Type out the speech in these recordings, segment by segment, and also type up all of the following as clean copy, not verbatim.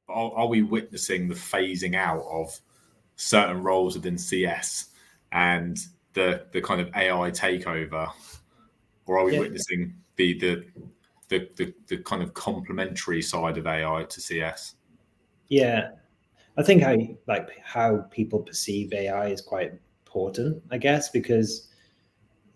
are we witnessing the phasing out of certain roles within CS and the kind of AI takeover, or are we witnessing the kind of complementary side of AI to CS? Yeah, I think how people perceive AI is quite important, I guess, because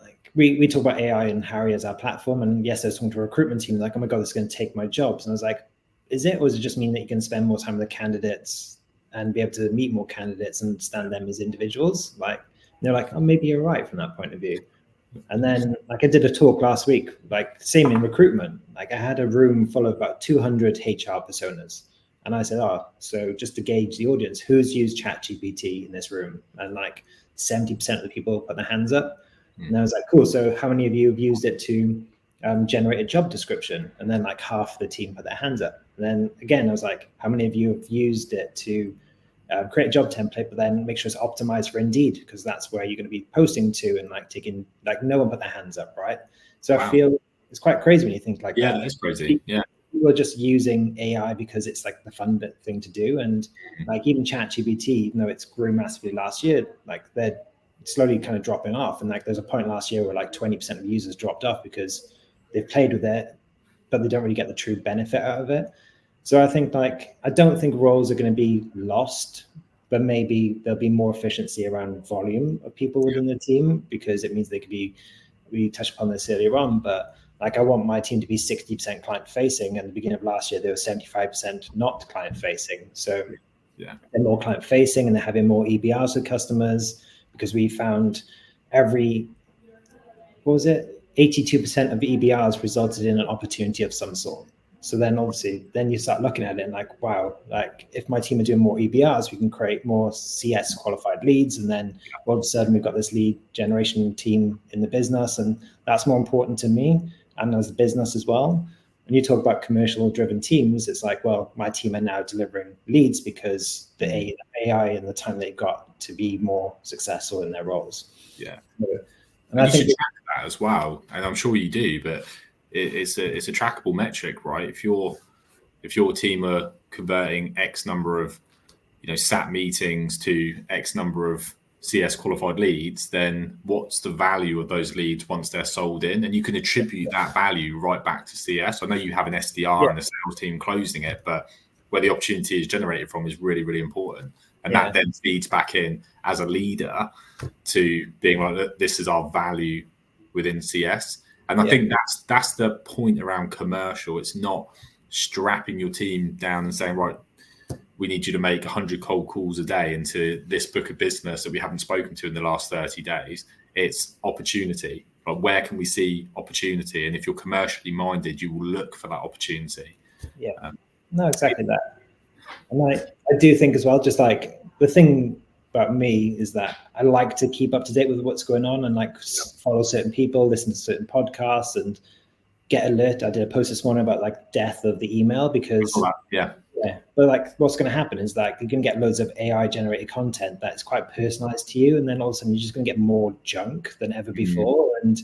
like we talk about AI and Harri as our platform, and yes, I was talking to a recruitment team like, oh my god, this is going to take my jobs, and I was like, is it, or does it just mean that you can spend more time with the candidates and be able to meet more candidates and understand them as individuals? Like, they're like, oh, maybe you're right from that point of view. And then like I did a talk last week, like same in recruitment. Like I had a room full of about 200 HR personas. And I said, oh, so just to gauge the audience, who's used ChatGPT in this room? And like 70% of the people put their hands up. And I was like, cool. So how many of you have used it to generate a job description? And then like half the team put their hands up. And then again, I was like, how many of you have used it to create a job template, but then make sure it's optimized for Indeed, because that's where you're going to be posting to, and like taking, like no one put their hands up, right? So wow. I feel it's quite crazy when you think like that. Yeah, it's crazy. Yeah. People are just using AI because it's like the fun thing to do. And like even ChatGPT, even though it's grew massively last year, like they're slowly kind of dropping off. And like there's a point last year where like 20% of users dropped off because they've played with it, but they don't really get the true benefit out of it. So I think like, I don't think roles are going to be lost, but maybe there'll be more efficiency around volume of people within the team, because it means they could be, we touched upon this earlier on, but like I want my team to be 60% client facing. And at the beginning of last year, they were 75% not client facing. So they're more client facing and they're having more EBRs with customers, because we found 82% of EBRs resulted in an opportunity of some sort. So then obviously, then you start looking at it and like, wow, like if my team are doing more EBRs, we can create more CS qualified leads. And then all of a sudden we've got this lead generation team in the business. And that's more important to me and as a business as well. When you talk about commercial driven teams, it's like, well, my team are now delivering leads because the AI and the time they've got to be more successful in their roles. Yeah. And I think track that as well. And I'm sure you do, but it's a trackable metric, right? If your team are converting X number of SAT meetings to X number of CS qualified leads, then what's the value of those leads once they're sold in? And you can attribute that value right back to CS. I know you have an SDR and a sales team closing it, but where the opportunity is generated from is really, really important. And that then feeds back in as a leader to being like, this is our value within CS. And I think that's the point around commercial. It's not strapping your team down and saying, right, we need you to make 100 cold calls a day into this book of business that we haven't spoken to in the last 30 days. It's opportunity. Like, where can we see opportunity? And if you're commercially minded, you will look for that opportunity. Yeah, no, exactly that. And I do think as well, just like the thing about me is that I like to keep up to date with what's going on and like follow certain people, listen to certain podcasts and get alert. I did a post this morning about like death of the email because but like what's going to happen is like you're going to get loads of AI generated content that's quite personalized to you, and then all of a sudden you're just going to get more junk than ever before. And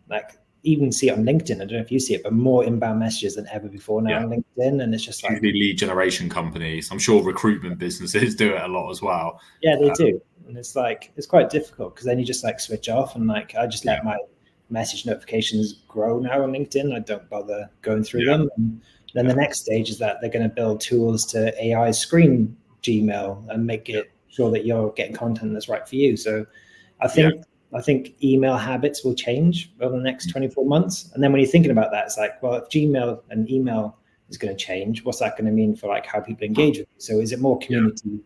like even see it on LinkedIn, I don't know if you see it, but more inbound messages than ever before now on LinkedIn. And it's just like lead generation companies. I'm sure recruitment businesses do it a lot as well. Yeah, they do. And it's like, it's quite difficult because then you just like switch off, and like I just let my message notifications grow now on LinkedIn. I don't bother going through them. And then the next stage is that they're going to build tools to AI screen Gmail and make it sure that you're getting content that's right for you. So I think email habits will change over the next 24 months. And then when you're thinking about that, it's like, well, if Gmail and email is going to change, what's that going to mean for like how people engage with you? So is it more community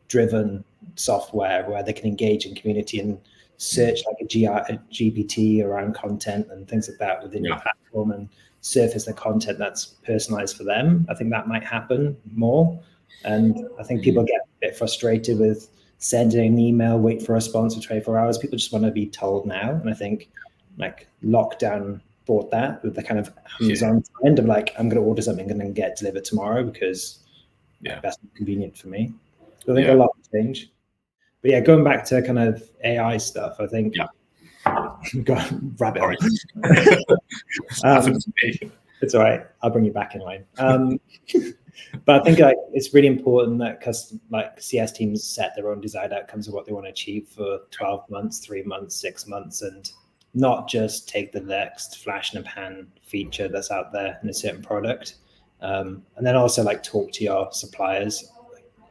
driven software where they can engage in community and search like a GPT around content and things like that within your platform and surface the content that's personalized for them? I think that might happen more. And I think people get a bit frustrated with sending an email, wait for a response for 24 hours. People just want to be told now. And I think like lockdown brought that with the kind of hands-on end of like, I'm going to order something and then get delivered tomorrow because that's convenient for me. So I think a lot will change. But going back to kind of AI stuff, I think rabbit hole. It's all right. I'll bring you back in line. But I think it's really important that CS teams set their own desired outcomes of what they want to achieve for 12 months, 3 months, 6 months, and not just take the next flash in a pan feature that's out there in a certain product. And then also talk to your suppliers.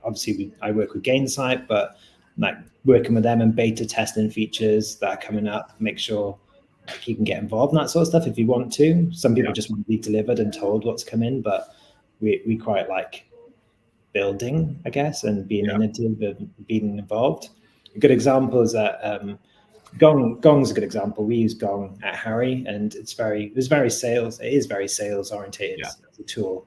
Obviously, I work with Gainsight, but working with them and beta testing features that are coming up, make sure you can get involved in that sort of stuff if you want to. Some people just want to be delivered and told what's coming, but we quite like building, I guess, and being innovative and being involved. A good example is that Gong's a good example. We use Gong at Harri, and it is very sales orientated as a tool.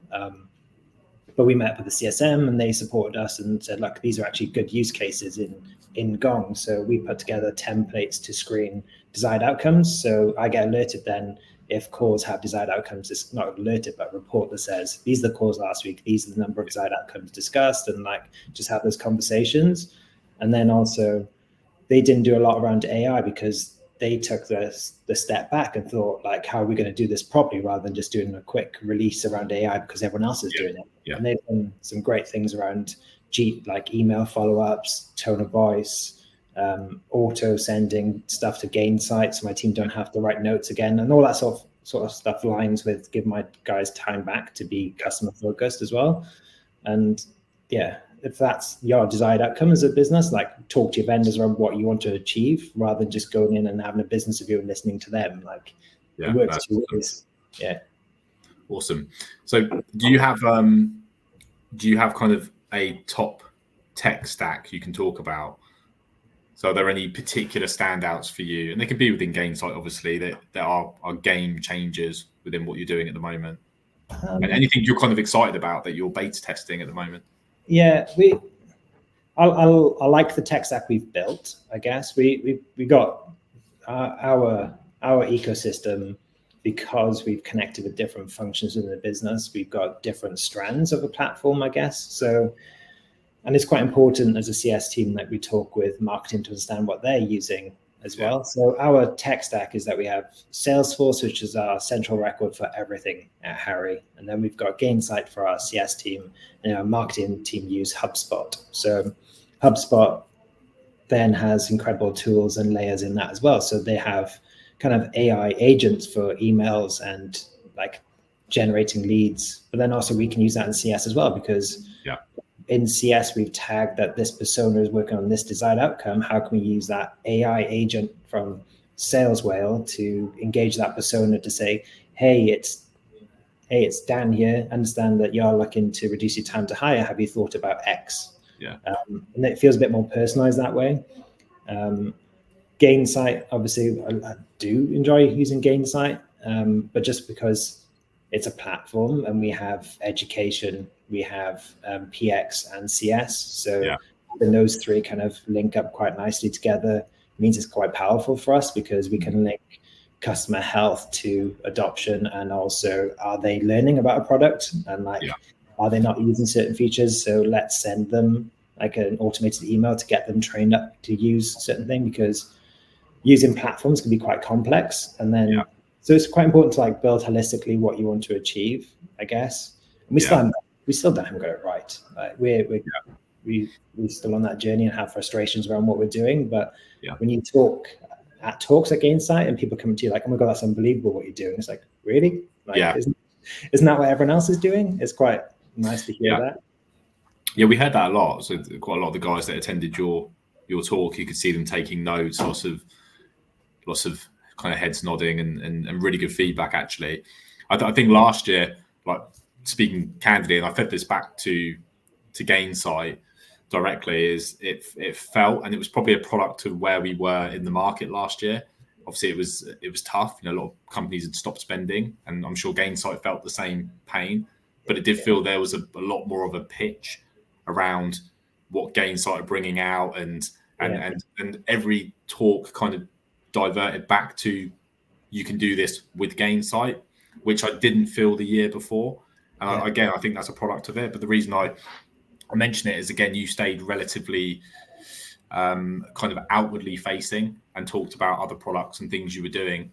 But we met with the CSM and they supported us and said, look, these are actually good use cases in Gong. So we put together templates to screen desired outcomes. So I get alerted then if calls have desired outcomes. It's not alerted, but a report that says, these are the calls last week. These are the number of desired outcomes discussed, and just have those conversations. And then also they didn't do a lot around AI because they took the step back and thought, how are we going to do this properly rather than just doing a quick release around AI because everyone else is doing it. Yeah. And they've done some great things around email follow-ups, tone of voice, auto sending stuff to Gainsight so my team don't have to write notes again, and all that sort of stuff aligns with give my guys time back to be customer focused as well. And if that's your desired outcome as a business, talk to your vendors around what you want to achieve rather than just going in and having a business review and listening to them. It works two ways. Yeah. Awesome. So do you have kind of a top tech stack you can talk about? So are there any particular standouts for you? And they could be within Gainsight, obviously, that are game changers within what you're doing at the moment. And anything you're kind of excited about that you're beta testing at the moment? Yeah, I like the tech stack we've built. I guess we got our ecosystem because we've connected with different functions within the business. We've got different strands of a platform, I guess. So, and it's quite important as a CS team that we talk with marketing to understand what they're using as well. So our tech stack is that we have Salesforce, which is our central record for everything at Harri. And then we've got Gainsight for our CS team, and our marketing team use HubSpot. So HubSpot then has incredible tools and layers in that as well. So they have kind of AI agents for emails and generating leads, but then also we can use that in CS as well, because in CS, we've tagged that this persona is working on this desired outcome. How can we use that AI agent from Sales Whale to engage that persona to say, hey, it's Dan here. Understand that you're looking to reduce your time to hire. Have you thought about X? Yeah. And it feels a bit more personalized that way. Gainsight, obviously, I do enjoy using Gainsight, but just because it's a platform and we have education, we have PX and CS. So then those three kind of link up quite nicely together. It means it's quite powerful for us because we can link customer health to adoption, and also are they learning about a product and are they not using certain features? So let's send them an automated email to get them trained up to use certain thing, because using platforms can be quite complex. And then so it's quite important to build holistically what you want to achieve, I guess. And we still don't have got it right. We're still on that journey and have frustrations around what we're doing. But when you talk at talks at Gainsight and people come to you oh my God, that's unbelievable what you're doing. It's really? Isn't that what everyone else is doing? It's quite nice to hear that. Yeah, we heard that a lot. So quite a lot of the guys that attended your talk, you could see them taking notes, lots of kind of heads nodding and really good feedback, actually. I think last year, speaking candidly, and I fed this back to Gainsight directly, is it felt, and it was probably a product of where we were in the market last year. Obviously, it was tough. A lot of companies had stopped spending, and I'm sure Gainsight felt the same pain. But it did feel there was a lot more of a pitch around what Gainsight are bringing out, and every talk kind of diverted back to you can do this with Gainsight, which I didn't feel the year before. And I think that's a product of it. But the reason I mention it is, again, you stayed relatively kind of outwardly facing and talked about other products and things you were doing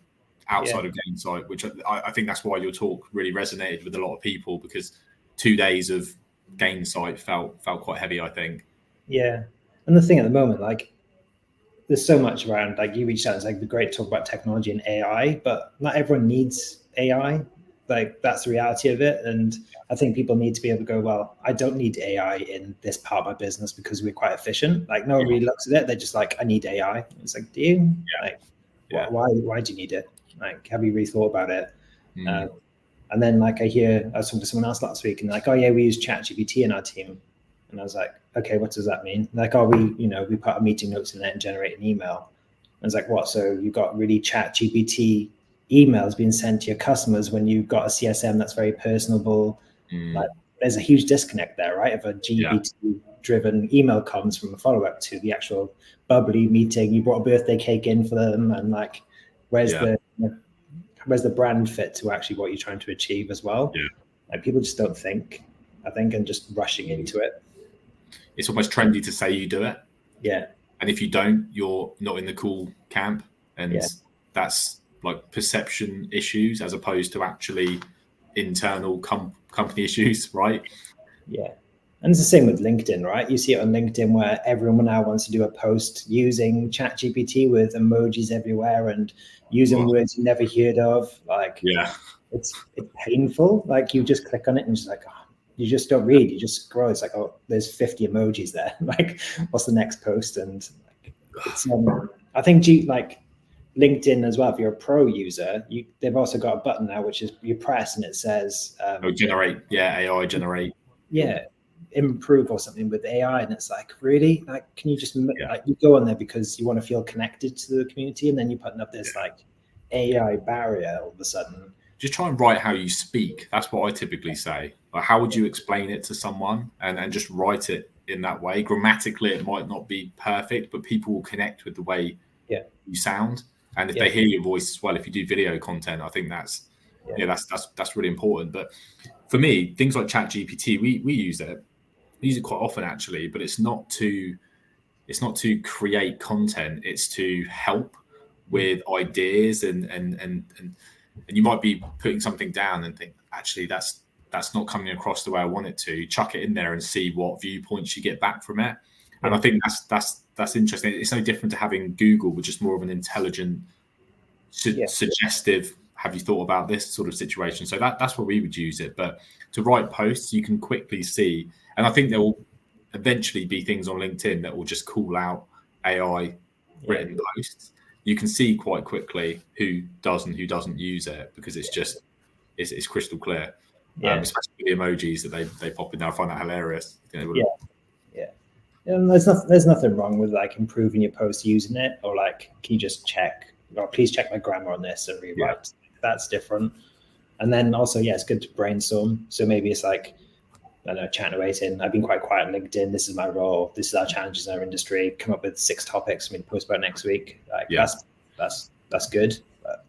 outside of Gainsight, which I think that's why your talk really resonated with a lot of people, because 2 days of Gainsight felt quite heavy, I think. Yeah. And the thing at the moment, like, there's so much around, like you reached out, it's like the great talk about technology and AI, but not everyone needs AI. Like, that's the reality of it. And I think people need to be able to go, well, I don't need AI in this part of my business because we're quite efficient. Like, no one really looks at it. They're just like, I need AI. It's like, do you? Like, why do you need it? Like, have you really thought about it? And then, like, I was talking to someone else last week, and like, oh yeah, we use ChatGPT in our team. And I was like, okay, what does that mean? Like, we put our meeting notes in there and generate an email. I was like, what? So you've got really ChatGPT emails being sent to your customers when you've got a CSM that's very personable. Like, there's a huge disconnect there, right? If a GPT-driven email comes from a follow-up to the actual bubbly meeting, you brought a birthday cake in for them, and like, where's the brand fit to actually what you're trying to achieve as well? Like, people just don't think, I think, and just rushing into it. It's almost trendy to say you do it. Yeah. And if you don't, you're not in the cool camp. And that's like perception issues as opposed to actually internal company issues, right? Yeah. And it's the same with LinkedIn, right? You see it on LinkedIn where everyone now wants to do a post using ChatGPT with emojis everywhere and using words you never heard of. Like, it's painful. Like, you just click on it and just like, you just don't read, you just scroll. It's like, oh, there's 50 emojis there. Like, what's the next post? And it's, I think like LinkedIn as well, if you're a pro user, they've also got a button now, which is you press and it says generate, AI generate. Improve or something with AI. And it's like, really? Like, can you just like, you go on there because you want to feel connected to the community, and then you're putting up this like AI barrier all of a sudden. Just try and write how you speak. That's what I typically say. Like, how would you explain it to someone, and just write it in that way? Grammatically, it might not be perfect, but people will connect with the way you sound. And if they hear your voice as well, if you do video content, I think that's really important. But for me, things like ChatGPT, we use it. We use it quite often actually, but it's not to create content. It's to help with ideas, and you might be putting something down and think, actually, that's not coming across the way I want it to. Chuck it in there and see what viewpoints you get back from it. And I think that's interesting. It's no different to having Google, which is more of an intelligent, suggestive, have you thought about this sort of situation? So that's where we would use it. But to write posts, you can quickly see, and I think there will eventually be things on LinkedIn that will just call out AI written posts. You can see quite quickly who does and who doesn't use it, because it's just it's crystal clear. Especially the emojis that they pop in there. I find that hilarious. And there's nothing wrong with like improving your post using it, or like, can you just check, or please check my grammar on this and rewrite. That's different. And then also, it's good to brainstorm. So maybe it's like, I don't know, chatting away saying, I've been quite quiet on LinkedIn. This is my role. This is our challenges in our industry. Come up with 6 topics for me to post about next week. Like, that's good. But